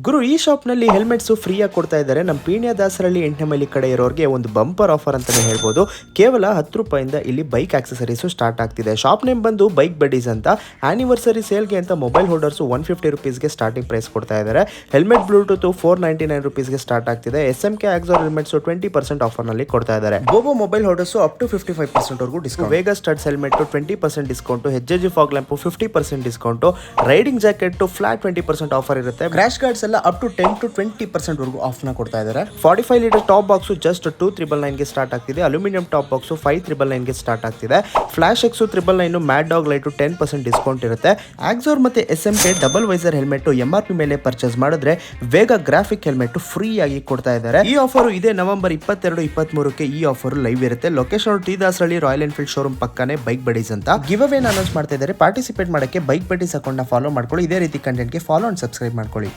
ಗುರು ಈ ಶಾಪ್ನಲ್ಲಿ ಹೆಲ್ಮೆಟ್ಸು ಫ್ರೀಯಾಗಿ ಕೊಡ್ತಾ ಇದ್ದಾರೆ. ನಮ್ಮ ಪೀಣ್ಯ ದಾಸರಳ್ಳಿ 8ನೇ ಮೈಲಿ ಕಡೆ ಇರೋರಿಗೆ ಒಂದು ಬಂಪರ್ ಆಫರ್ ಅಂತಲೇ ಹೇಳ್ಬೋದು. ಕೇವಲ 10 ರೂಪಾಯಿಂದ ಇಲ್ಲಿ ಬೈಕ್ ಆಕ್ಸೆಸರೀಸು ಸ್ಟಾರ್ಟ್ ಆಗ್ತಿದೆ. ಶಾಪ್ ನೇಮ್ ಬಂದು ಬೈಕ್ ಬಡೀಸ್ ಅಂತ. ಆನಿವರ್ಸರಿ ಸೇಲ್ಗೆ ಅಂತ ಮೊಬೈಲ್ ಹೋಲ್ಡರ್ಸು 150 ರುಪೀಸ್ಗೆ ಸ್ಟಾರ್ಟಿಂಗ್ ಪ್ರೈಸ್ ಕೊಡ್ತಾ ಇದ್ದಾರೆ. ಹೆಲ್ಮೆಟ್ ಬ್ಲೂಟೂತ್ 499 ರುಪೀಸ್ಗೆ ಸ್ಟಾರ್ಟ್ ಆಗ್ತಿದೆ. SMK ಆಕ್ಸರ್ ಹೆಲ್ಮೆಟ್ಸು 20% ಆಫರ್ನಲ್ಲಿ ಕೊಡ್ತಾ ಇದ್ದಾರೆ. Bobo mobile holders up to 55% ವರೆಗೂ discount. Vega studs helmet 20% discount. HJG fog lamp 50% discount. Riding jacket flat 20% offer ಇರುತ್ತೆ. ಕ್ರ್ಯಾಶ್ ಗಾರ್ಡ್ಸ್ ಎಲ್ಲ ಅಪ್ ಟು 10 to 20% ವರೆಗೂ ಆಫ್ ನ ಕೊಡ್ತಾ ಇದ್ದಾರೆ. 45 ಲೀಟರ್ ಟಾಪ್ ಬಾಕ್ಸ್ ಜಸ್ಟ್ 2999 ಗೆ ಸ್ಟಾರ್ಟ್ ಆಗ್ತಿದೆ. ಅಲ್ಯೂಮಿನಿಯಂ ಟಾಪ್ ಬಾಕ್ಸ್ 5999 ಗೆ ಸ್ಟಾರ್ಟ್ ಆಗ್ತಿದೆ. Flash X 999, mad dog light 10% discount ಇರುತ್ತೆ. ಆಕ್ಸೋರ್ ಮತ್ತೆ SMK double visor helmet MRP ಮೇಲೆ ಪರ್ಚೇಸ್ ಮಾಡಿದ್ರೆ ವೇಗಾ ಗ್ರಾಫಿಕ್ ಹೆಲ್ಮೆಟ್ ಫ್ರೀ ಆಗಿ ಕೊಡ್ತಾ ಇದ್ದಾರೆ. ಈ ಆಫರ್ ಇದೆ ನವೆಂಬರ್ 22, 23ಕ್ಕೆ ಈ ಆಫರ್ ಲೈವ್ ಇರುತ್ತೆ. Location T Dasarahalli royal Enfield showroom ಪಕ್ಕನೆ ಬೈಕ್ ಬಡೀಸ್ ಅಂತ. ಗಿವ್ ಅವೇ ಅನೌನ್ಸ್ ಮಾಡ್ತಾ ಇದ್ದಾರೆ. ಪಾರ್ಟಿಸಿಪೇಟ್ ಮಾಡಕ್ಕೆ ಬೈಕ್ ಬಡೀಸ್ ಅಕೌಂಟ್ ನ ಫಾಲೋ ಮಾಡ್ಕೊಳ್ಳಿ. ಇದೇ ರೀತಿ ಕಂಟೆಂಟ್ ಗೆ ಫಾಲೋ ಅಂಡ್ ಸಬ್ಸ್ಕ್ರೈಬ್ ಮಾಡ್ಕೊಳ್ಳಿ.